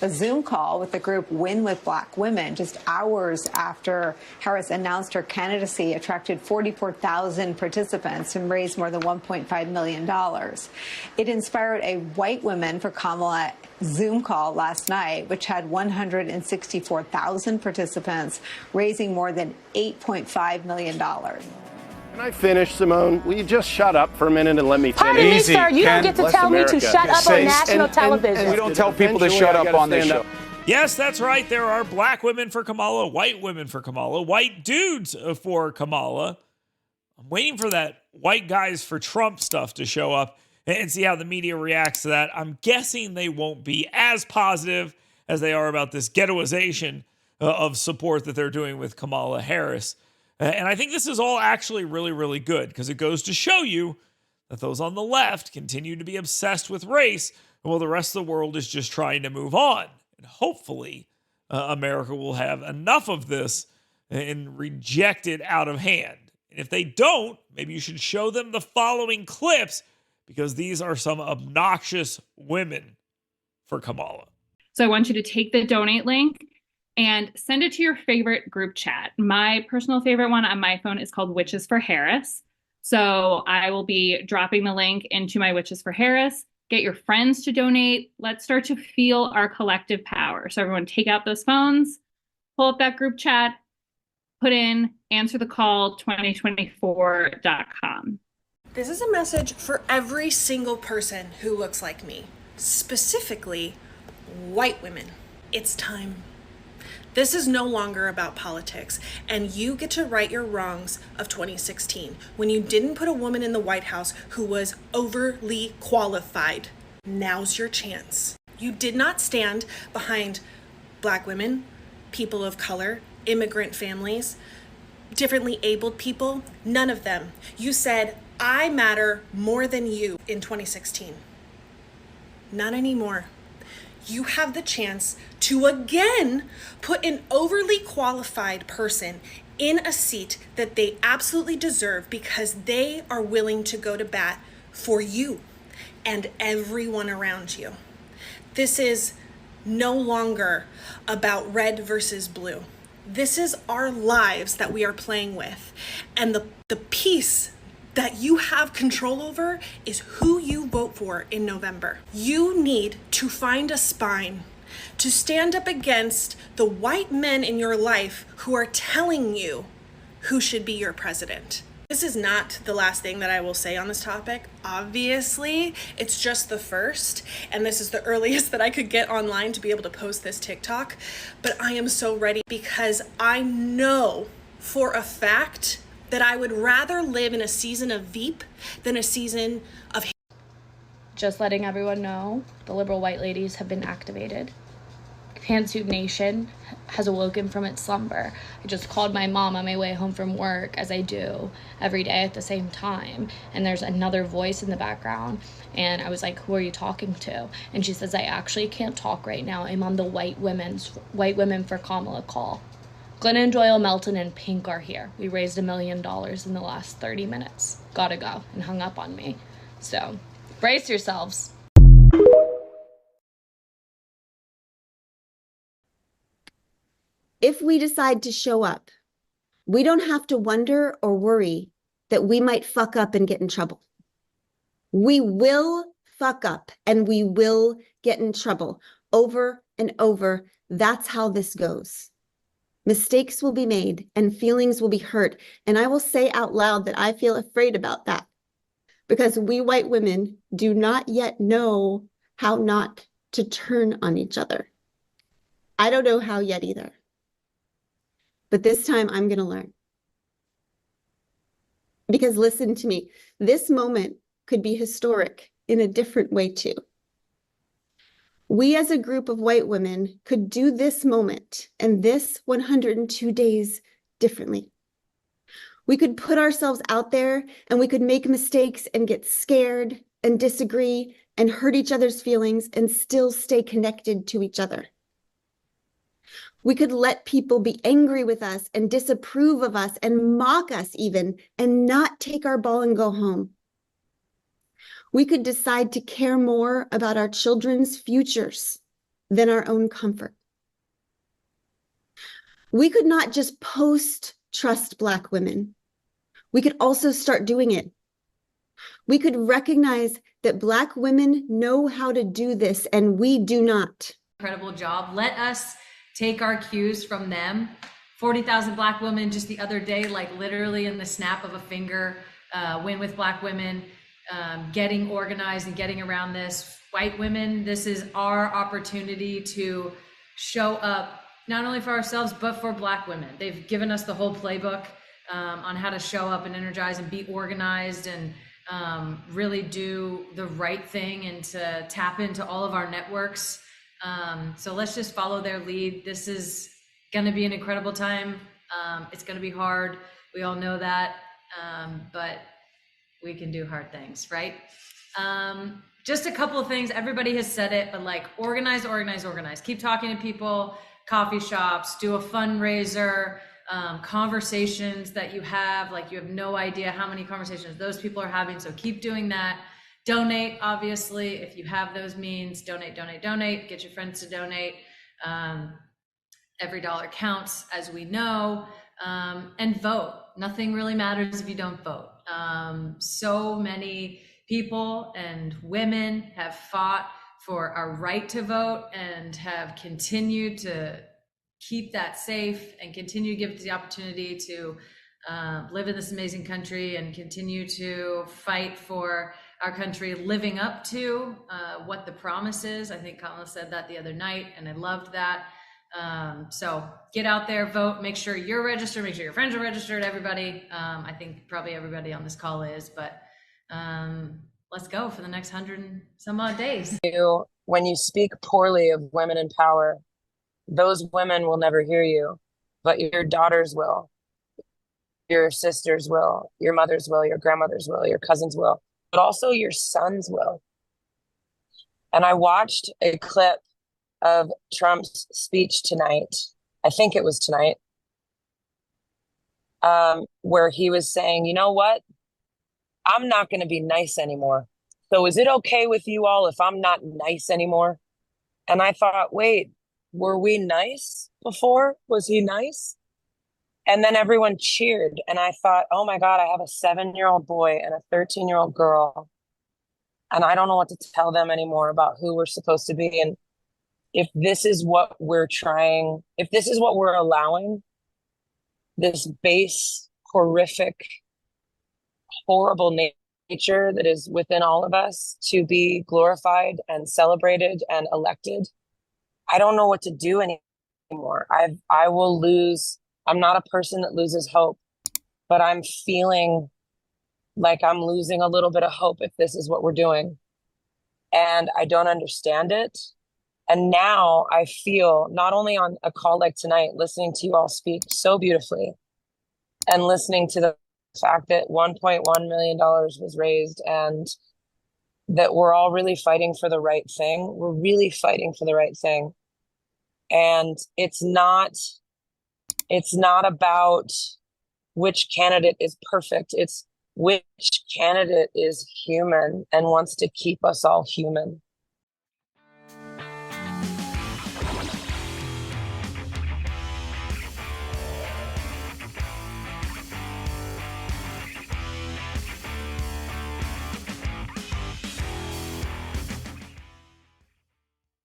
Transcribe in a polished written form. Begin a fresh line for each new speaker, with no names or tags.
a Zoom call with the group Win with Black Women just hours after Harris announced her candidacy attracted 44,000 participants and raised more than $1.5 million. It inspired a White Women for Kamala Zoom call last night, which had 164,000 participants, raising more than $8.5 million.
Can I finish, Simone? Will you just shut up for a minute and let me finish?
Pardon me, sir. You don't get to tell me to shut up on national television.
We don't tell people to shut up on this show.
Yes, that's right. There are black women for Kamala, white women for Kamala, white dudes for Kamala. I'm waiting for that white guys for Trump stuff to show up and see how the media reacts to that. I'm guessing they won't be as positive as they are about this ghettoization of support that they're doing with Kamala Harris. And I think this is all actually really, really good because it goes to show you that those on the left continue to be obsessed with race while the rest of the world is just trying to move on. And hopefully, America will have enough of this and reject it out of hand. And if they don't, maybe you should show them the following clips because these are some obnoxious women for Kamala.
So I want you to take the donate link and send it to your favorite group chat. My personal favorite one on my phone is called Witches for Harris. So I will be dropping the link into my Witches for Harris. Get your friends to donate. Let's start to feel our collective power. So everyone take out those phones, pull up that group chat, put in answerthecall2024.com.
This is a message for every single person who looks like me, specifically white women. It's time. This is no longer about politics, and you get to right your wrongs of 2016 when you didn't put a woman in the White House who was overly qualified. Now's your chance. You did not stand behind Black women, people of color, immigrant families, differently abled people, none of them. You said, I matter more than you in 2016. Not anymore. You have the chance to again put an overly qualified person in a seat that they absolutely deserve because they are willing to go to bat for you and everyone around you. This is no longer about red versus blue. This is our lives that we are playing with. And the piece that you have control over is who you vote for in November. You need to find a spine to stand up against the white men in your life who are telling you who should be your president. This is not the last thing that I will say on this topic. Obviously, it's just the first, and this is the earliest that I could get online to be able to post this TikTok, but I am so ready because I know for a fact that I would rather live in a season of Veep than a season of hate.
Just letting everyone know, the liberal white ladies have been activated. Pantsuit Nation has awoken from its slumber. I just called my mom on my way home from work, as I do every day at the same time, and there's another voice in the background, and I was like, who are you talking to? And she says, I actually can't talk right now. I'm on the White Women for Kamala call. Glennon Doyle, Melton, and Pink are here. We raised $1 million in the last 30 minutes. Gotta go. And hung up on me. So, brace yourselves.
If we decide to show up, we don't have to wonder or worry that we might fuck up and get in trouble. We will fuck up and we will get in trouble over and over. That's how this goes. Mistakes will be made and feelings will be hurt. And I will say out loud that I feel afraid about that because we white women do not yet know how not to turn on each other. I don't know how yet either. But this time I'm going to learn. Because listen to me, this moment could be historic in a different way too. We as a group of white women could do this moment and this 102 days differently. We could put ourselves out there and we could make mistakes and get scared and disagree and hurt each other's feelings and still stay connected to each other. We could let people be angry with us and disapprove of us and mock us even and not take our ball and go home. We could decide to care more about our children's futures than our own comfort. We could not just post trust Black women. We could also start doing it. We could recognize that Black women know how to do this and we do not.
Incredible job. Let us take our cues from them. 40,000 Black women just the other day, like literally in the snap of a finger, win with Black women, getting organized and getting around this. White women, this is our opportunity to show up, not only for ourselves, but for Black women. They've given us the whole playbook on how to show up and energize and be organized and really do the right thing and to tap into all of our networks. So let's just follow their lead. This is going to be an incredible time. It's going to be hard. We all know that, but we can do hard things, right? Just a couple of things. Everybody has said it, but like organize, organize, organize. Keep talking to people, coffee shops, do a fundraiser, conversations that you have, like you have no idea how many conversations those people are having. So keep doing that. Donate, obviously, if you have those means, donate, donate, donate, get your friends to donate. Every dollar counts, as we know, and vote. Nothing really matters if you don't vote. So many people and women have fought for our right to vote and have continued to keep that safe and continue to give us the opportunity to live in this amazing country and continue to fight for our country living up to what the promise is. I think Kamala said that the other night, and I loved that. So get out there, vote, make sure you're registered, make sure your friends are registered, everybody. I think probably everybody on this call is, but let's go for the next 100 and some odd days.
When you speak poorly of women in power, those women will never hear you, but your daughters will, your sisters will, your mothers will, your grandmothers will, your cousins will, but also your sons will. And I watched a clip of Trump's speech tonight. I think it was tonight, where he was saying, you know what? I'm not going to be nice anymore. So is it okay with you all if I'm not nice anymore? And I thought, wait, were we nice before? Was he nice? And then everyone cheered. And I thought, oh my God, I have a 7-year-old boy and a 13-year-old girl. And I don't know what to tell them anymore about who we're supposed to be. And if this is what we're trying, if this is what we're allowing, this base, horrific, horrible nature that is within all of us to be glorified and celebrated and elected, I don't know what to do anymore. I will lose. I'm not a person that loses hope, but I'm feeling like I'm losing a little bit of hope if this is what we're doing. And I don't understand it. And now I feel, not only on a call like tonight, listening to you all speak so beautifully and listening to the fact that $1.1 million was raised and that we're all really fighting for the right thing. We're really fighting for the right thing. And it's not about which candidate is perfect. It's which candidate is human and wants to keep us all human.